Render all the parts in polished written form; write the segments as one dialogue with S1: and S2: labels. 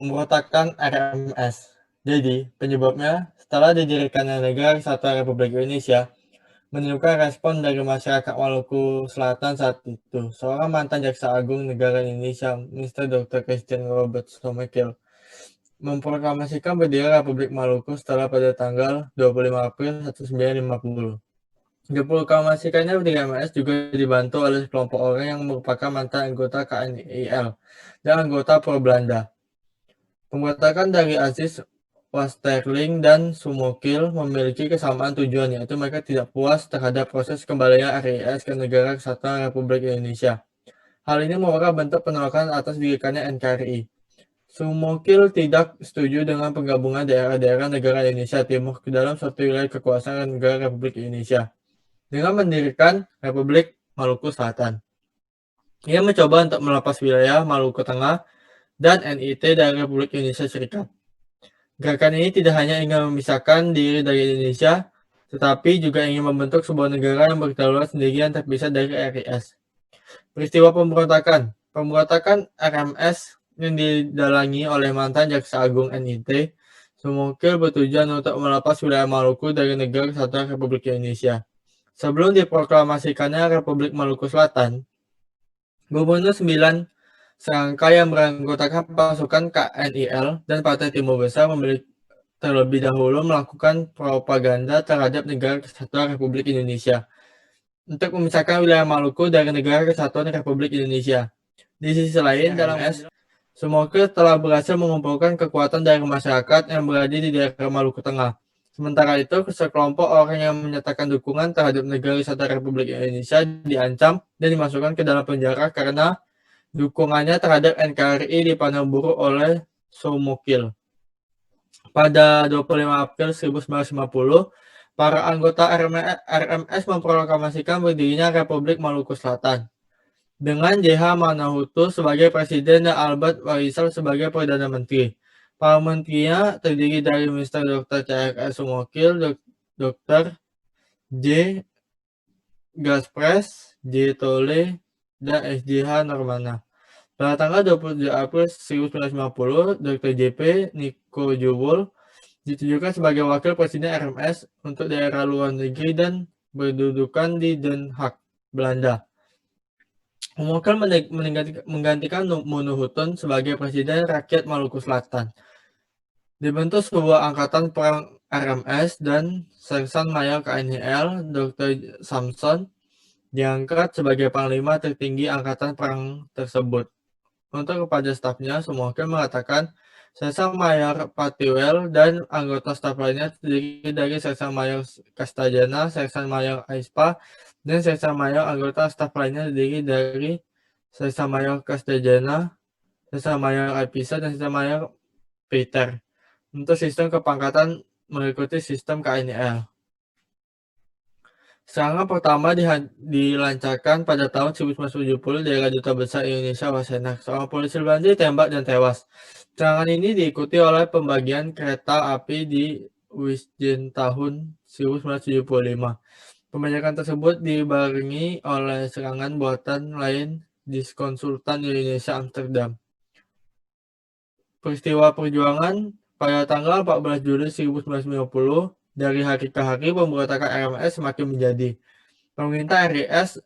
S1: Pemberontakan RMS. Jadi, penyebabnya setelah didirikannya Negara Kesatuan Republik Indonesia, menimbulkan respon dari masyarakat Maluku Selatan saat itu. Seorang mantan Jaksa Agung Negara Indonesia, Mr. Dr. Christian Robert Somekil, memproklamasikan berdiri Republik Maluku setelah pada tanggal 25 April 1950. Diproklamasikannya berdiri RMS juga dibantu oleh sekelompok orang yang merupakan mantan anggota KNIL dan anggota pro Belanda. Pemberontakan dari Aziz Westerling dan Sumokil memiliki kesamaan tujuan, yaitu mereka tidak puas terhadap proses kembalinya RIS ke Negara Kesatuan Republik Indonesia. Hal ini merupakan bentuk penolakan atas didirikannya NKRI. Sumokil tidak setuju dengan penggabungan daerah-daerah negara Indonesia Timur ke dalam suatu wilayah kekuasaan negara Republik Indonesia dengan mendirikan Republik Maluku Selatan. Ia mencoba untuk melepas wilayah Maluku Tengah dan NIT dari Republik Indonesia Serikat. Gerakan ini tidak hanya ingin memisahkan diri dari Indonesia, tetapi juga ingin membentuk sebuah negara yang berdaulat sendiri yang terpisah dari RIS. Peristiwa pemberontakan. Pemberontakan RMS yang didalangi oleh mantan Jaksa Agung NIT, Sumokil bertujuan untuk melepas wilayah Maluku dari Negara Kesatuan Republik Indonesia. Sebelum diproklamasikannya Republik Maluku Selatan, Gubernur 9 serangkai yang beranggotakan pasukan KNIL dan Partai Timur Besar terlebih dahulu melakukan propaganda terhadap Negara Kesatuan Republik Indonesia untuk memisahkan wilayah Maluku dari Negara Kesatuan Republik Indonesia. Di sisi lain, dalam Sumokil telah berhasil mengumpulkan kekuatan dari masyarakat yang berada di daerah Maluku Tengah. Sementara itu, sekelompok orang yang menyatakan dukungan terhadap Negara Kesatuan Republik Indonesia diancam dan dimasukkan ke dalam penjara karena dukungannya terhadap NKRI dipandang buruk oleh Sumokil. Pada 25 April 1950, para anggota RMS memproklamasikan berdirinya Republik Maluku Selatan dengan JH Manahutu sebagai presiden dan Albert Warisal sebagai perdana menteri. Para menterinya terdiri dari Mr. Dr. CRS Sumokil, Dr. J. Gaspres, J. Tole, dan SJH Normana. Pada tanggal 27 April 1950, Dr. JP Niko Jubul ditujukan sebagai wakil presiden RMS untuk daerah luar negeri dan berdudukan di Den Haag, Belanda. Sumokil menggantikan Manahutu sebagai presiden rakyat Maluku Selatan. Dibentuk sebuah angkatan perang RMS dan Sersan Mayor KNIL, Dr. Samson, diangkat sebagai panglima tertinggi angkatan perang tersebut. Untuk kepada stafnya, Sumokil mengatakan Sersan Mayor Patiwel dan anggota staf lainnya terdiri dari Sersan Mayor Kastajana, Sersan Mayor Aispa, dan Sersan Mayor. Anggota staf lainnya terdiri dari Sersan Mayor Kastajana, Sersan Mayor Aipisa, dan Sersan Mayor Peter. Untuk sistem kepangkatan mengikuti sistem KNIL. Serangan pertama dilancarkan pada tahun 1970 di era Duta Besar Indonesia Wasenak. Seorang polisi Belanda ditembak dan tewas. Serangan ini diikuti oleh pembagian kereta api di Wisjen tahun 1975. Pembajakan tersebut dibarengi oleh serangan buatan lain di Konsultan Indonesia Amsterdam. Peristiwa perjuangan pada tanggal 14 Juli 1990, dari hari ke hari pemberontakan RMS semakin menjadi. Pemerintah RIS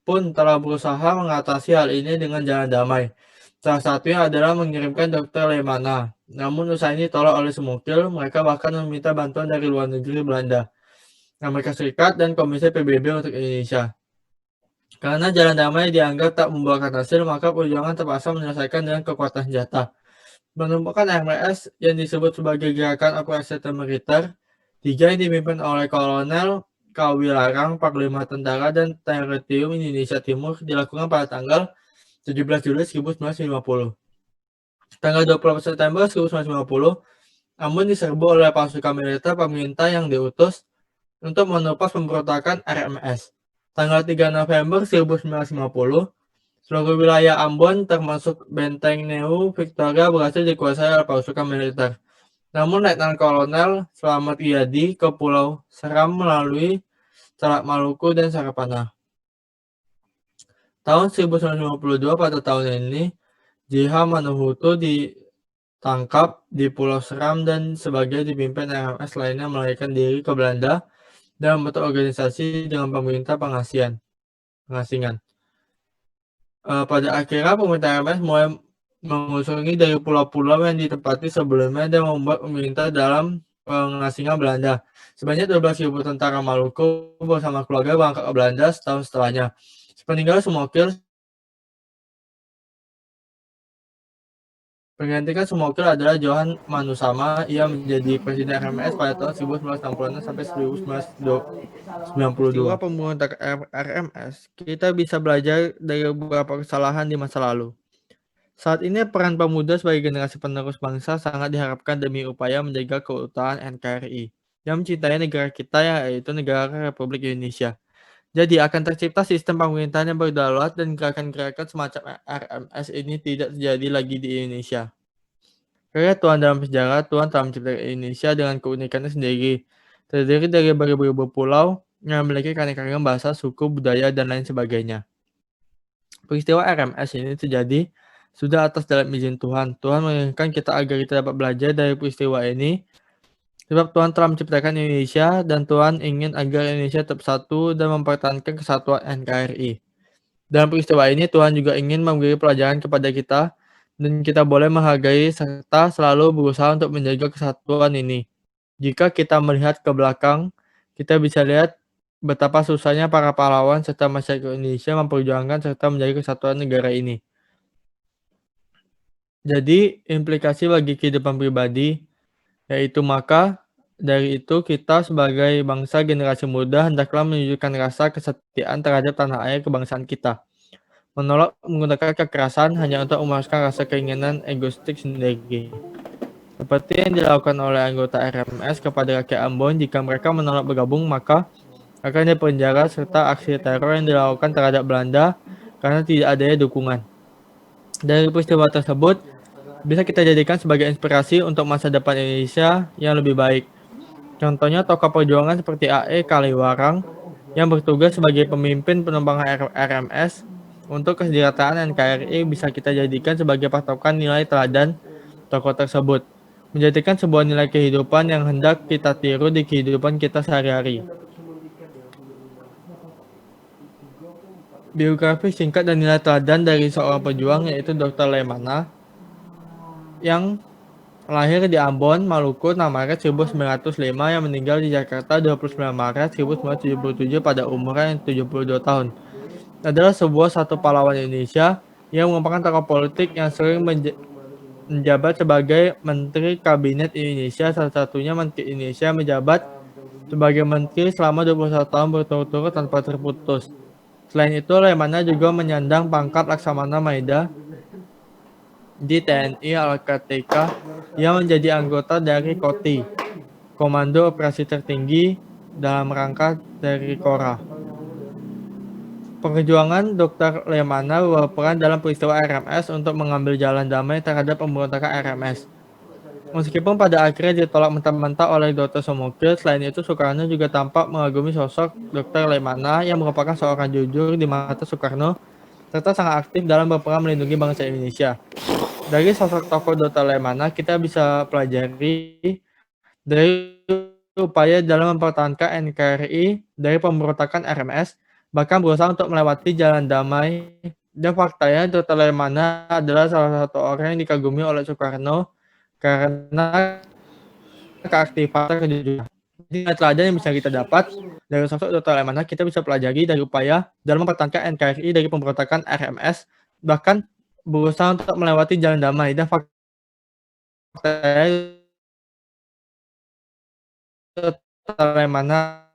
S1: pun telah berusaha mengatasi hal ini dengan jalan damai. Salah satunya adalah mengirimkan Dr. Lemana. Namun usaha ini ditolak oleh Sumokil. Mereka bahkan meminta bantuan dari luar negeri Belanda, Amerika Serikat, dan Komisi PBB untuk Indonesia. Karena jalan damai dianggap tak membuahkan hasil, maka perjuangan terpaksa menyelesaikan dengan kekuatan senjata. Penumpukan RMS yang disebut sebagai Gerakan Operasi Militer 3 yang dipimpin oleh Kolonel Kawilarang, Panglima Tentara dan Teritorium Indonesia Timur, dilakukan pada tanggal 17 Juli 1950. Tanggal 20 September 1950, Ambon diserbu oleh pasukan militer pemerintah yang diutus untuk menumpas pemberontakan RMS. Tanggal 3 November 1950, seluruh wilayah Ambon termasuk Benteng Neu Victoria berhasil dikuasai oleh pasukan militer. Namun Letnan Kolonel Slamet Riyadi ke Pulau Seram melalui Selat Maluku dan Sarapana. Tahun 1952, pada tahun ini, JH Manahutu tangkap di Pulau Seram dan sebagai dipimpin RMS lainnya melarikan diri ke Belanda dan membentuk organisasi dengan pemerintah pengasingan. Pada akhirnya pemerintah RMS mulai mengusungi dari pulau-pulau yang ditempati sebelumnya dan membuat pemerintah dalam pengasingan Belanda. Sebanyak 12.000 tentara Maluku bersama keluarga berangkat ke Belanda setahun setelahnya. Sepeninggal Sumokil, penggantikan Sumokil adalah Johan Manusama. Ia menjadi presiden RMS pada tahun 1966 sampai 1992. Peristiwa pemberontakan RMS, kita bisa belajar dari beberapa kesalahan di masa lalu. Saat ini peran pemuda sebagai generasi penerus bangsa sangat diharapkan demi upaya menjaga keutuhan NKRI yang mencintai negara kita yaitu negara Republik Indonesia. Jadi akan tercipta sistem pemerintahan yang berdaulat dan gerakan-gerakan semacam RMS ini tidak terjadi lagi di Indonesia. Karya Tuhan dalam sejarah, Tuhan telah menciptakan Indonesia dengan keunikannya sendiri, terdiri dari beribu-ribu pulau yang memiliki keanekaragaman bahasa, suku, budaya, dan lain sebagainya. Peristiwa RMS ini terjadi sudah atas dalam izin Tuhan. Tuhan menginginkan kita agar kita dapat belajar dari peristiwa ini, sebab Tuhan telah menciptakan Indonesia dan Tuhan ingin agar Indonesia tetap satu dan mempertahankan kesatuan NKRI. Dalam peristiwa ini Tuhan juga ingin memberi pelajaran kepada kita dan kita boleh menghargai serta selalu berusaha untuk menjaga kesatuan ini. Jika kita melihat ke belakang, kita bisa lihat betapa susahnya para pahlawan serta masyarakat Indonesia memperjuangkan serta menjaga kesatuan negara ini. Jadi, implikasi bagi kehidupan pribadi, yaitu maka dari itu kita sebagai bangsa generasi muda hendaklah menunjukkan rasa kesetiaan terhadap tanah air kebangsaan kita. Menolak menggunakan kekerasan hanya untuk memuaskan rasa keinginan egoistik sendiri. Seperti yang dilakukan oleh anggota RMS kepada rakyat Ambon, jika mereka menolak bergabung maka akan dipenjara serta aksi teror yang dilakukan terhadap Belanda karena tidak adanya dukungan. Dari peristiwa tersebut, bisa kita jadikan sebagai inspirasi untuk masa depan Indonesia yang lebih baik. Contohnya tokoh perjuangan seperti A.E. Kaliwarang yang bertugas sebagai pemimpin penerbangan RMS untuk kesejahteraan NKRI bisa kita jadikan sebagai patokan nilai teladan tokoh tersebut, menjadikan sebuah nilai kehidupan yang hendak kita tiru di kehidupan kita sehari-hari. Biografi singkat dan nilai teladan dari seorang pejuang yaitu Dr. Lemana yang lahir di Ambon, Maluku 6 Maret 1905 yang meninggal di Jakarta 29 Maret 1977 pada umur yang 72 tahun. Adalah satu pahlawan Indonesia yang merupakan tokoh politik yang sering menjabat sebagai Menteri Kabinet Indonesia. Salah satunya Menteri Indonesia menjabat sebagai Menteri selama 21 tahun berturut-turut tanpa terputus. Selain itu, Lemana juga menyandang pangkat Laksamana Maeda di TNI Al-Qaeda yang menjadi anggota dari KOTI, Komando Operasi Tertinggi dalam rangka dari KORA. Perjuangan Dr. Lemana berperan dalam peristiwa RMS untuk mengambil jalan damai terhadap pemberontakan RMS. Meskipun pada akhirnya ditolak mentah-mentah oleh Dr. Sumokil, selain itu Soekarno juga tampak mengagumi sosok Dr. Lemana yang merupakan seorang jujur di mata Soekarno serta sangat aktif dalam berperan melindungi bangsa Indonesia. Dari sosok tokoh Dr. Lemana, kita bisa pelajari dari upaya dalam mempertahankan NKRI dari pemberontakan RMS, bahkan berusaha untuk melewati jalan damai. Dan faktanya, Dr. Lemana adalah salah satu orang yang dikagumi oleh Soekarno karena keaktifan kejujuran. Jadi teladan yang bisa kita dapat dari sosok Dr. Lemana, kita bisa pelajari dari upaya dalam mempertahankan NKRI dari pemberontakan RMS, bahkan berusaha untuk melewati jalan damai. Dan faktanya Dr. Lemana